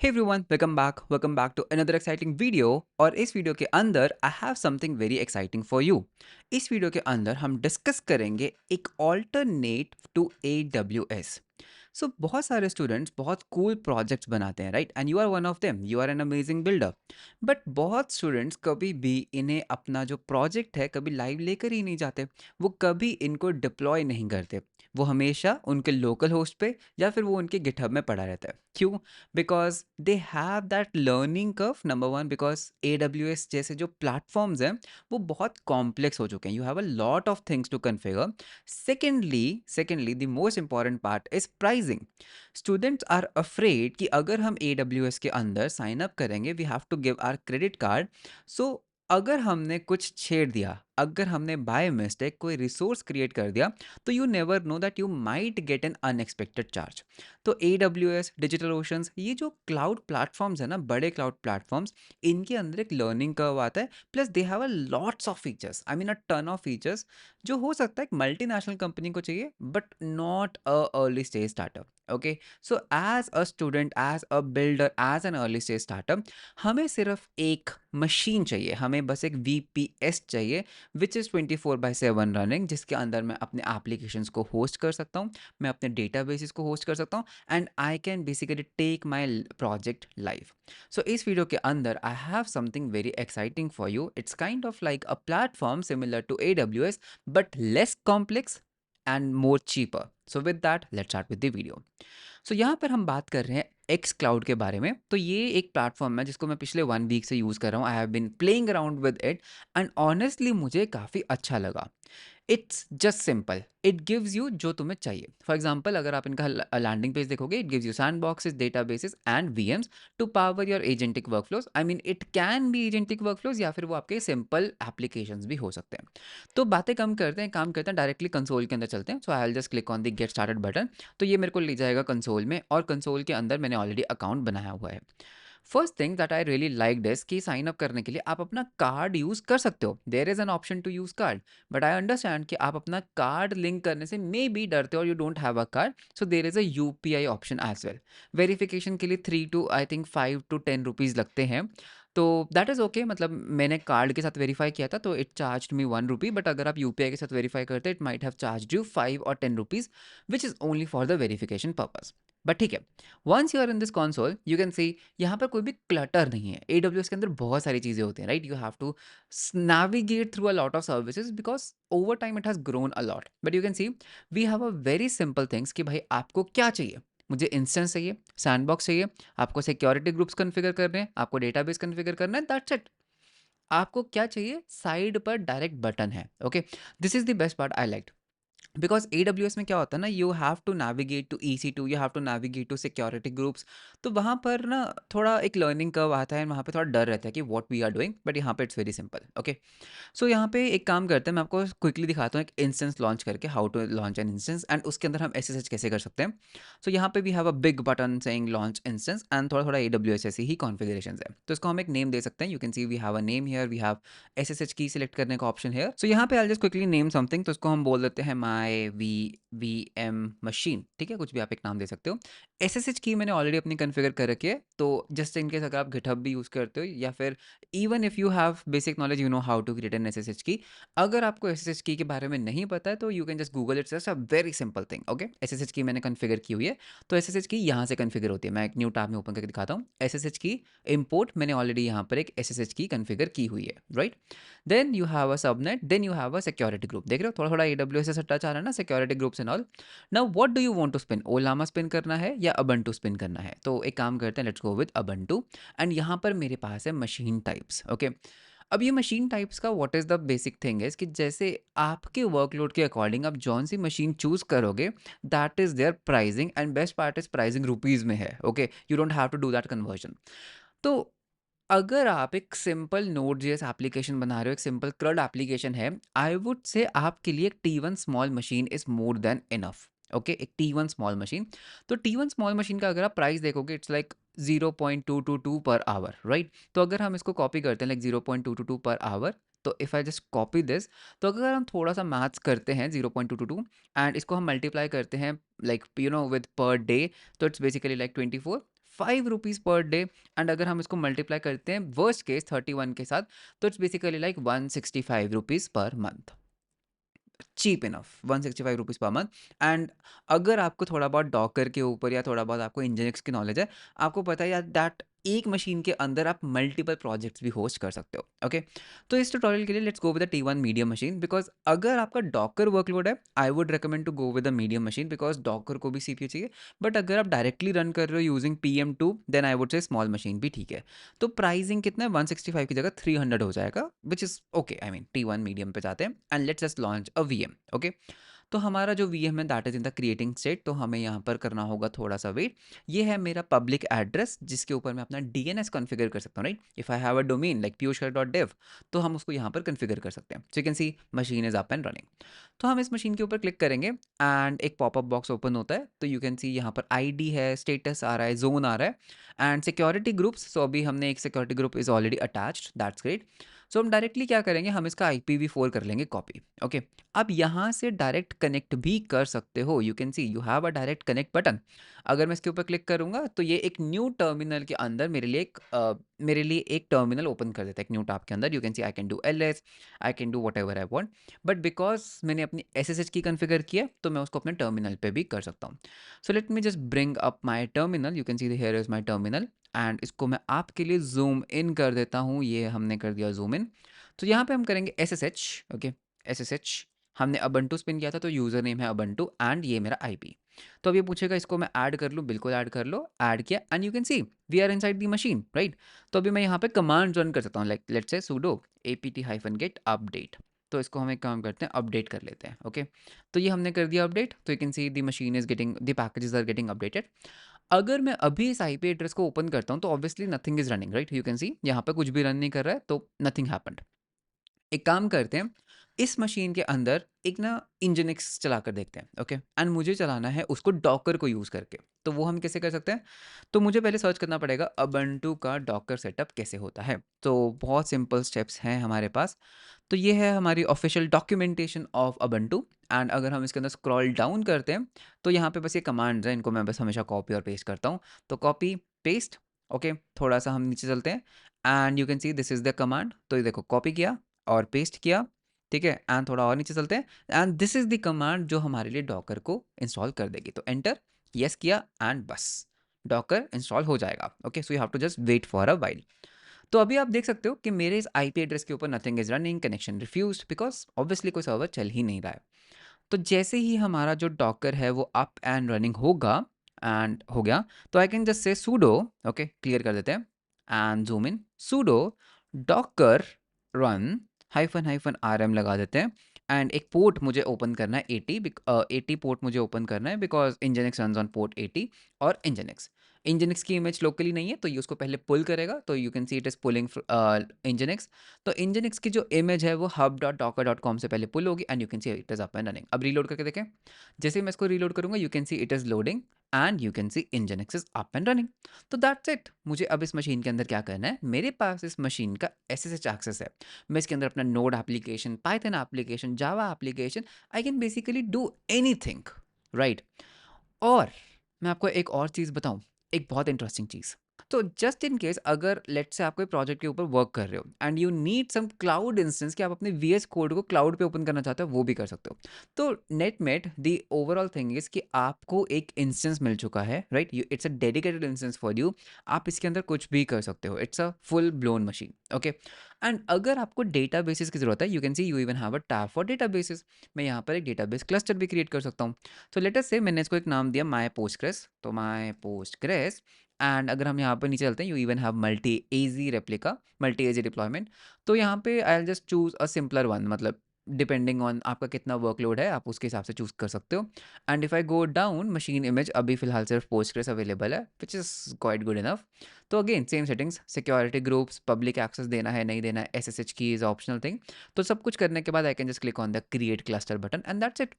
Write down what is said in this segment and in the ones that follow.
Hey everyone, welcome back to another exciting video। और इस video के अंदर I have something very exciting for you. इस video के अंदर हम डिस्कस करेंगे एक ऑल्टरनेट टू AWS। सो बहुत सारे स्टूडेंट्स बहुत कूल प्रोजेक्ट्स बनाते हैं, right? And you are one of them, you are an amazing builder. But बहुत स्टूडेंट्स कभी भी इन्हें अपना जो प्रोजेक्ट है कभी लाइव लेकर ही नहीं जाते। वो कभी इनको डिप्लॉय नहीं करते। वो हमेशा उनके लोकल होस्ट पे या फिर वो उनके गिटहब में पड़ा रहता है। क्यों? Because they have that learning curve. Number one, because AWS जैसे जो प्लेटफॉर्म्स हैं वो बहुत कॉम्प्लेक्स हो चुके हैं। You have a lot of things to configure. Secondly, the most important part is pricing. Students are afraid कि अगर हम AWS के अंदर साइन अप करेंगे, we have to give our credit card. So अगर हमने कुछ छेड़ दिया, अगर हमने बाय मिस्टेक कोई रिसोर्स क्रिएट कर दिया, तो you never know that you might get an unexpected charge. तो AWS, डिजिटल ओशंस, ये जो क्लाउड प्लेटफॉर्म्स है ना, बड़े क्लाउड प्लेटफॉर्म्स, इनके अंदर एक लर्निंग कर्व आता है। Plus they have a lots of features, I mean a ton of features, जो हो सकता है एक मल्टीनेशनल कंपनी को चाहिए but not a early stage startup. Okay, so as a student, as a builder, as an early stage startup, हमें सिर्फ एक मशीन चाहिए, हमें बस एक VPS चाहिए, विच इज़ 24/7 रनिंग, जिसके अंदर मैं अपने एप्लीकेशंस को होस्ट कर सकता हूँ, मैं अपने डेटाबेसेस को होस्ट कर सकता हूँ, and I can basically take my project live. So इस वीडियो के अंदर I have something very exciting for you. It's kind of like a platform similar to AWS but less complex and more cheaper. So with that, let's start with the video. सो यहाँ पर हम बात कर रहे हैं X cloud के बारे में। तो ये एक प्लेटफॉर्म है जिसको मैं पिछले 1 वीक से यूज़ कर रहा हूँ। I have been playing around with it and honestly मुझे काफ़ी अच्छा लगा। It's just simple, it gives you जो तुम्हें चाहिए। फॉर एग्जाम्पल, अगर आप इनका लैंडिंग पेज देखोगे, it gives you sandboxes, databases and VMs to power your agentic workflows. I mean it can be agentic workflows या फिर वो आपके सिंपल एप्लीकेशंस भी हो सकते हैं। तो बातें कम करते हैं, काम करते हैं, डायरेक्टली कंसोल के अंदर चलते हैं। So I will just click on the get started button. तो ये मेरे को ले जाएगा कंसोल में, और कंसोल के अंदर मैंने ऑलरेडी अकाउंट बनाया हुआ है। First thing that I really like is कि साइन अप करने के लिए आप अपना कार्ड यूज कर सकते हो। There is an option to use card, but I understand कि आप अपना कार्ड लिंक करने से मे बी डरते हो और you don't have a card. So there is a UPI option as well. Verification के लिए 3 to I think 5 to 10 rupees लगते हैं। तो दैट इज़ ओके, मतलब मैंने कार्ड के साथ वेरीफाई किया था तो it charge me 1 rupee, but अगर आप UPI के साथ वेरीफाई करते it might have charge you 5 or 10 rupees, which is only for the verification purpose. But ठीक है, once you are in this console you can see यहाँ पर कोई भी क्लटर नहीं है। AWS के अंदर बहुत सारी चीज़ें होती हैं, right? You have to navigate through a lot of services because over time it has grown a lot, but you can see we have a very simple things कि भाई आपको क्या चाहिए। मुझे इंस्टेंस चाहिए, सैंडबॉक्स चाहिए, आपको सिक्योरिटी ग्रुप्स कॉन्फ़िगर करने हैं, आपको डेटाबेस कॉन्फ़िगर करना है, दैट्स इट। आपको क्या चाहिए? साइड पर डायरेक्ट बटन है। Okay, this is the best part I like. Because AWS में क्या होता है ना, you have to navigate to EC2, you have to navigate to security groups. तो वहाँ पर ना थोड़ा एक लर्निंग कर्व आता है, वहाँ पे थोड़ा डर रहता है कि what we are doing, but यहाँ पे it's very simple. Okay, so यहाँ पे एक काम करते हैं, मैं आपको क्विकली दिखाता हूँ एक इंस्टेंस लॉन्च करके, how to launch an instance, and उसके अंदर हम SSH कैसे कर सकते हैं। सो यहाँ पे we have a big button saying launch instance, and थोड़ा थोड़ा AWS ऐसी ही कॉन्फ़िगरेशंस है। तो इसको हम एक नेम दे सकते हैं। You can see we have a name here, we have SSH key select करने का ऑप्शन है। सो यहाँ पे I just quickly name something, तो इसको हम बोल देते हैं माई VM मशीन। ठीक है, कुछ भी आप एक नाम दे सकते हो। SSH की मैंने ऑलरेडी अपनी कन्फिगर कर रखी है, तो जस्ट इन केस अगर आप गिटहब भी यूज़ करते हो या फिर even if you have basic knowledge, you know how to create an SSH key. अगर आपको SSH की के बारे में नहीं पता है तो you can just Google, it's just a very simple thing. Okay, SSH की मैंने कन्फिगर की हुई है। तो SSH की यहाँ से कन्फिगर होती है। मैं एक न्यू टैब में ओपन करके दिखाता हूँ। SSH की इम्पोर्ट मैंने ऑलरेडी यहाँ पर एक SSH की कन्फिगर की हुई है, right? Then you have a subnet, then you have a security group. देख रहे हो थोड़ा थोड़ा AWS से टच आ रहा है ना, security groups and all. Now what do you want to spin? Ollama spin करना है या अबंटू स्पिन करना है? तो एक काम करते हैं, let's go with Ubuntu. And यहाँ पर मेरे पास है मशीन टाइप्स। ओके, अब ये मशीन टाइप्स का what is the basic thing is कि जैसे आपके वर्कलोड के अकॉर्डिंग आप जौन सी मशीन चूज़ करोगे, that is their pricing, and best part is pricing rupees में है। Okay, you don't have to do that conversion. तो अगर आप एक सिंपल Node.js एप्लीकेशन बना रहे हो, एक सिंपल CRUD एप्लीकेशन है, आई वुड से आपके लिए एक T1 small machine is more than enough. Okay, एक T1 स्मॉल मशीन। तो T1 स्मॉल मशीन का अगर आप प्राइस देखोगे, it's like 0.222 per hour, right? तो अगर हम इसको कॉपी करते हैं लाइक 0.222 पर आवर, तो if I just copy this, तो अगर हम थोड़ा सा मैथ्स करते हैं 0.222 एंड इसको हम मल्टीप्लाई करते हैं लाइक विद पर डे, तो it's basically like 24। ₹5 per day and अगर हम इसको मल्टीप्लाई करते हैं वर्स्ट केस 31 के साथ, तो it's basically like ₹165 per month. Cheap enough ₹165 per month. And अगर आपको थोड़ा बहुत डॉकर के ऊपर या थोड़ा बहुत आपको इंजीनियरिंग्स की नॉलेज है, आपको पता है यार दैट एक मशीन के अंदर आप मल्टीपल प्रोजेक्ट्स भी होस्ट कर सकते हो। ओके, तो इस ट्यूटोरियल के लिए let's go with the T1 medium machine, because अगर आपका डॉकर वर्कलोड है I would recommend to go with the medium machine, because Docker को भी सीपीयू चाहिए। बट अगर आप डायरेक्टली रन कर रहे हो using PM2, then I would say small machine भी ठीक है। तो प्राइसिंग कितना है, 165 की जगह 300 हो जाएगा, which is okay. I mean T1 medium पे जाते हैं and let's just launch a VM। Okay, तो हमारा जो VM है that is in the creating state, तो हमें यहाँ पर करना होगा थोड़ा सा वेट। ये है मेरा पब्लिक एड्रेस जिसके ऊपर मैं अपना DNS कॉन्फ़िगर कर सकता हूँ, right. If I have a domain like piyushkar.dev, तो हम उसको यहाँ पर कॉन्फ़िगर कर सकते हैं। So you can C machine is up and running. तो हम इस मशीन के ऊपर क्लिक करेंगे एंड एक पॉपअप बॉक्स ओपन होता है। तो यू कैन सी यहाँ पर ID है, स्टेटस आ रहा है, जोन आ रहा है एंड सिक्योरिटी ग्रुप्स। सो अभी हमने एक security group is already attached, that's great. So हम डायरेक्टली क्या करेंगे, हम इसका IPv4 कर लेंगे कॉपी। ओके, अब यहाँ से डायरेक्ट कनेक्ट भी कर सकते हो। You can C you have a direct connect button. अगर मैं इसके ऊपर क्लिक करूंगा तो ये एक न्यू टर्मिनल के अंदर मेरे लिए एक टर्मिनल ओपन कर देता है, एक न्यू टैब के अंदर। You can see I can do LS, I can do what ever I want. But because मैंने अपनी SSH की कन्फिगर किया तो मैं उसको अपने टर्मिनल पे भी कर सकता हूँ। So let me just bring up my terminal. You can see here is my terminal and इसको मैं आपके लिए जूम इन कर देता हूँ। ये हमने कर दिया जूम इन। तो यहाँ पे हम करेंगे SSH। ओके, SSH हमने अबंटू स्पिन किया था, तो यूज़र नेम है अबंटू एंड ये मेरा IP। तो अब ये पूछेगा इसको मैं ऐड कर लूँ, बिल्कुल ऐड कर लो। ऐड किया and you can see we are inside the machine, right. तो अभी मैं यहाँ पे कमांड रन कर सकता हूँ, like let's say sudo apt-get update। तो इसको हम एक काम करते हैं, अपडेट कर लेते हैं। ओके, तो ये हमने कर दिया अपडेट। तो you can see the machine is getting the packages are getting updated. अगर मैं अभी इस IP एड्रेस को ओपन करता हूँ तो obviously nothing is running, right. You can see यहाँ पे कुछ भी रन नहीं कर रहा है, तो नथिंग हैपेंड। एक काम करते हैं, इस मशीन के अंदर एक ना इंजनिक्स चला कर देखते हैं। ओके, एंड मुझे चलाना है उसको डॉकर को यूज़ करके। तो वो हम कैसे कर सकते हैं, तो मुझे पहले सर्च करना पड़ेगा अबंटू का डॉकर सेटअप कैसे होता है। तो बहुत सिंपल स्टेप्स हैं हमारे पास। तो ये है हमारी official documentation of Ubuntu. And अगर हम इसके अंदर स्क्रॉल डाउन करते हैं तो यहाँ पे बस ये कमांड्स हैं, इनको मैं बस हमेशा कॉपी और पेस्ट करता हूँ। तो कॉपी पेस्ट। ओके, थोड़ा सा हम नीचे चलते हैं and you can see this is the command. तो ये देखो कॉपी किया और पेस्ट किया, ठीक है। एंड थोड़ा और नीचे चलते हैं and this is the command जो हमारे लिए डॉकर को इंस्टॉल कर देगी। तो एंटर, यस किया एंड बस डॉकर इंस्टॉल हो जाएगा। Okay, so you have to just wait for a while. तो अभी आप देख सकते हो कि मेरे इस IP एड्रेस के ऊपर nothing is running, connection refused, because obviously कोई सर्वर चल ही नहीं रहा है। तो जैसे ही हमारा जो डॉकर है वो अप एंड रनिंग होगा एंड हो गया, तो आई कैन जस्ट से sudo। ओके, क्लियर कर देते हैं and zoom in. sudo docker run hyphen hyphen rm लगा देते हैं एंड एक पोर्ट मुझे ओपन करना है 80 पोर्ट मुझे ओपन करना है, because Nginx run on port 80। और Nginx की इमेज लोकली नहीं है तो ये उसको पहले पुल करेगा। तो you can see it is pulling Nginx। तो Nginx की जो इमेज है वो hub.docker.com से पहले पुल होगी and you can see it is up and running. अब रीलोड करके देखें, जैसे ही मैं इसको रीलोड करूंगा you can see it is loading and you can C Nginx is up and running. तो दैट्स इट। मुझे अब इस मशीन के अंदर क्या करना है, मेरे पास इस मशीन का SSH एक्सेस है। मैं इसके अंदर अपना node application, Python application, Java application, I can basically do anything, right. और मैं आपको एक और चीज़ बताऊं, एक बहुत इंटरेस्टिंग चीज़। तो जस्ट इन केस अगर लेट्स से आप कोई प्रोजेक्ट के ऊपर वर्क कर रहे हो and you need some cloud instance कि आप अपने VS कोड को क्लाउड पे ओपन करना चाहते हो, वो भी कर सकते हो। तो नेटमेट द ओवरऑल थिंग इज कि आपको एक इंस्टेंस मिल चुका है, right. It's a dedicated instance for you. आप इसके अंदर कुछ भी कर सकते हो, it's a full blown machine. Okay, and अगर आपको डेटाबेसेस की जरूरत है, you can C you even have a tab for databases. मैं यहाँ पर एक डेटाबेस क्लस्टर भी क्रिएट कर सकता हूँ। तो लेट अस से मैंने इसको एक नाम दिया माई पोस्टग्रेस। तो माई पोस्टग्रेस एंड अगर हम यहाँ पर नीचे चलते हैं, you even have multi AG replica, multi AG deployment. तो यहाँ पे आई will just choose a simpler one, मतलब डिपेंडिंग ऑन आपका कितना वर्कलोड है आप उसके हिसाब से चूज कर सकते हो। And if I go down, machine image अभी फिलहाल सिर्फ पोस्टग्रेस अवेलेबल है, which is quite good enough. तो again same settings, security groups, public access देना है नहीं देना है, SSH की इज ऑप्शनल थिंग। तो सब कुछ करने के बाद आई can just click on the create cluster button and that's it.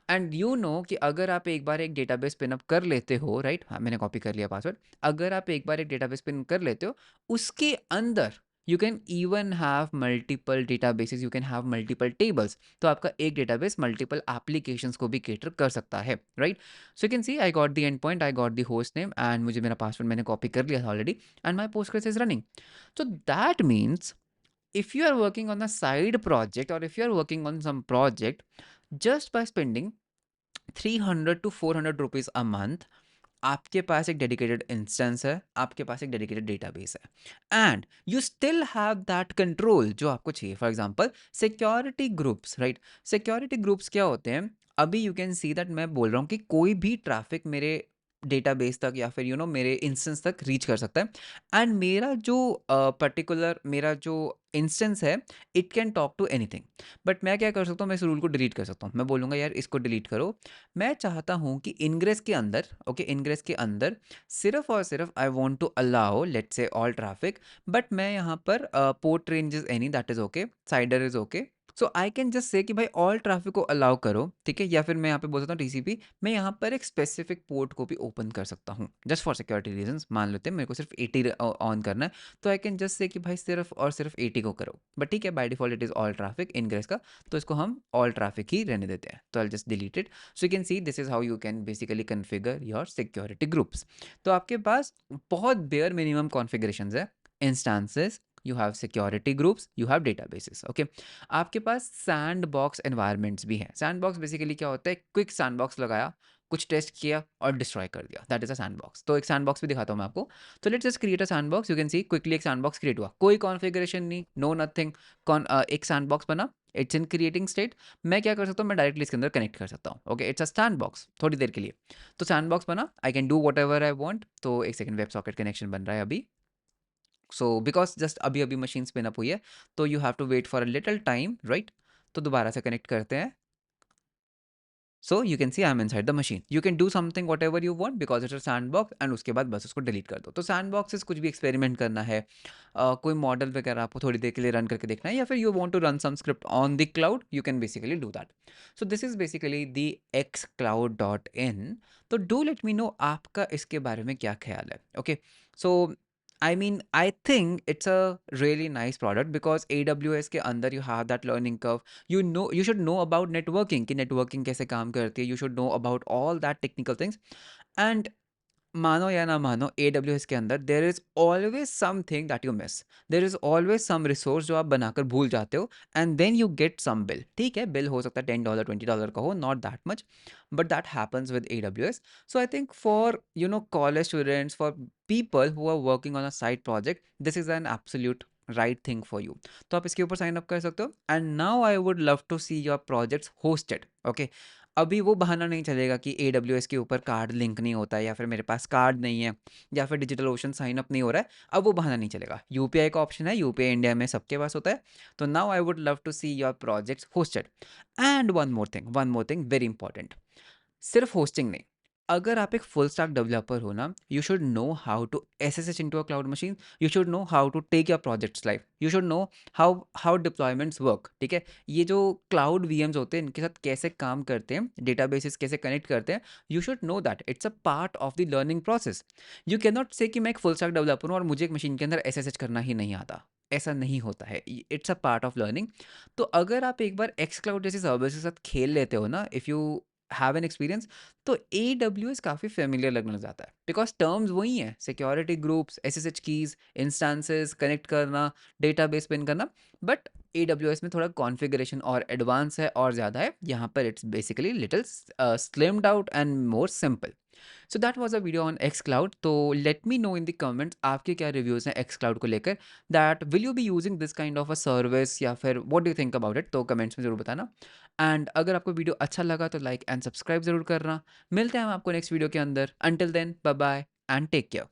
And you know कि अगर आप एक बार एक डेटाबेस पिनअप कर लेते हो, राइट, हाँ मैंने कॉपी कर लिया पासवर्ड। अगर आप एक बार एक डेटाबेस पिन कर लेते हो, उसके अंदर you can even have multiple databases, you can have multiple tables. तो आपका एक डेटाबेस मल्टीपल एप्लीकेशंस को भी केटर कर सकता है, right? So you can see I got the end point, I got the host name and मुझे मेरा पासवर्ड मैंने कॉपी कर लिया था already and my Postgres is running. So that means if you are working on a side project or if you are working on some project, just by spending 300 to 400 rupees a month, आपके पास एक dedicated instance है, आपके पास एक dedicated database है and you still have that control जो आपको चाहिए। For example security groups, right? Security groups क्या होते हैं? अभी यू कैन सी दैट मैं बोल रहा हूँ कि कोई भी ट्रैफिक मेरे डेटाबेस तक या फिर मेरे इंस्टेंस तक रीच कर सकता है एंड मेरा जो पर्टिकुलर मेरा जो इंस्टेंस है, it can talk to anything. But मैं क्या कर सकता हूँ? मैं इस रूल को डिलीट कर सकता हूँ। मैं बोलूँगा यार इसको डिलीट करो। मैं चाहता हूँ कि इनग्रेस के अंदर, ओके, इनग्रेस के अंदर सिर्फ और सिर्फ I want to allow let's say all traffic, but मैं यहाँ पर port range is any, that is okay, CIDR is okay. So I can just say कि भाई ऑल ट्रैफिक को अलाउ करो, ठीक है? या फिर मैं यहाँ पे बोल सकता हूँ टीसीपी, मैं यहाँ पर एक स्पेसिफिक पोर्ट को भी ओपन कर सकता हूँ जस्ट फॉर सिक्योरिटी रीजंस। मान लेते हैं मेरे को सिर्फ 80 ऑन करना है, तो आई कैन जस्ट से कि भाई सिर्फ और सिर्फ 80 को करो। बट ठीक है, by default it is all traffic ingress का, तो इसको हम ऑल ट्रैफिक ही रहने देते हैं। तो I just delete it. So you can see this is how you can basically configure your security groups. तो आपके पास बहुत बेयर मिनिमम कॉन्फ़िगरेशंस है, instances, you have security groups, you have databases, okay. आपके पास sand box environments भी हैं। Sand box basically क्या होता है? क्विक सैंड बॉक्स लगाया, कुछ टेस्ट किया और डिस्ट्रॉय कर दिया, that is a sand box. तो एक सैंड बॉक्स भी दिखाता हूँ मैं आपको। तो let's just create a sand box. You can C quickly एक सैंड बॉक्स क्रिएट हुआ, कोई कॉन्फ़िगरेशन नहीं, नो नथिंग। एक सैंड बॉक्स बना, इट्स इन क्रिएटिंग स्टेट। मैं क्या कर सकता हूँ? मैं डायरेक्टली इसके अंदर कनेक्ट कर सकता हूँ, okay. It's a sand box थोड़ी देर के लिए। तो सैंड बॉक्स बना, I can do what ever I want. तो एक सेकंड, वेब सॉकेट कनेक्शन बन रहा है अभी। सो बिकॉज जस्ट अभी अभी मशीन स्पिन अप हुई है, तो you have to wait for a little time, right? तो दोबारा से कनेक्ट करते हैं। So you can see I am inside the machine. You can do something whatever you want because it's a sandbox and उसके बाद बस उसको delete कर दो। तो सैंड बॉक्सेस कुछ भी एक्सपेरिमेंट करना है, कोई मॉडल वगैरह आपको थोड़ी देर के लिए रन करके देखना है, या फिर you want to run some script on the cloud, you can basically do that. So this is basically the xcloud.in। तो डू लेट मी नो आपका इसके बारे में क्या ख्याल है, okay. So I mean, I think it's a really nice product because AWS के अंदर you have that learning curve. You should know about networking कि networking कैसे काम करती है. You should know about all that technical things. And मानो या ना मानो AWS के अंदर there is always something that you miss. There is always some resource जो आप बनाकर भूल जाते हो and then you get some bill. ठीक है, बिल हो सकता है $10 $20 का हो, not that much, but that happens with AWS। So I think for college students, for people who are working on a side project, this is an absolute right thing for you. तो आप इसके ऊपर sign up कर सकते हो and now I would love to see your projects hosted, okay. अभी वो बहाना नहीं चलेगा कि AWS के ऊपर कार्ड लिंक नहीं होता है, या फिर मेरे पास कार्ड नहीं है, या फिर डिजिटल ओशन साइन अप नहीं हो रहा है। अब वो बहाना नहीं चलेगा। यूपीआई का ऑप्शन है, यूपीआई इंडिया में सबके पास होता है। तो now I would love to see your projects hosted. And one more thing very important, सिर्फ होस्टिंग नहीं, अगर आप एक फुल स्टैक डेवलपर हो ना, you should know how to SSH into a cloud machine, you should know how to take your projects live, you should know how how deployments work, ठीक है? ये जो क्लाउड वीएम्स होते हैं, इनके साथ कैसे काम करते हैं, डेटाबेसेस कैसे कनेक्ट करते हैं, you should know that it's a part of the learning process. You can not से कि मैं एक फुल स्टैक डेवलपर हूँ और मुझे एक मशीन के अंदर एसएसएच करना ही नहीं आता। ऐसा नहीं होता है, it's a part of learning. तो अगर आप एक बार एक्स क्लाउड जैसी सर्विस के साथ खेल लेते हो ना, if you have an experience, तो AWS काफ़ी फेमिलियर लगने लग जाता है बिकॉज टर्म्स वही हैं, security groups, SSH keys, instances connect करना, डेटाबेस पिन करना। बट AWS में थोड़ा कॉन्फ़िगरेशन और एडवांस है और ज़्यादा है। यहाँ पर it's basically little slimmed out and more simple. So that was a video on X cloud. तो let me know in the comments आपके क्या रिव्यूज़ हैं एक्स क्लाउड को लेकर, that will you be using this kind of a service, या फिर what do you think about it? तो comments में ज़रूर बताना। एंड अगर आपको वीडियो अच्छा लगा तो लाइक एंड सब्सक्राइब ज़रूर करना। मिलते हैं हम आपको नेक्स्ट वीडियो के अंदर। Until then bye bye and take care.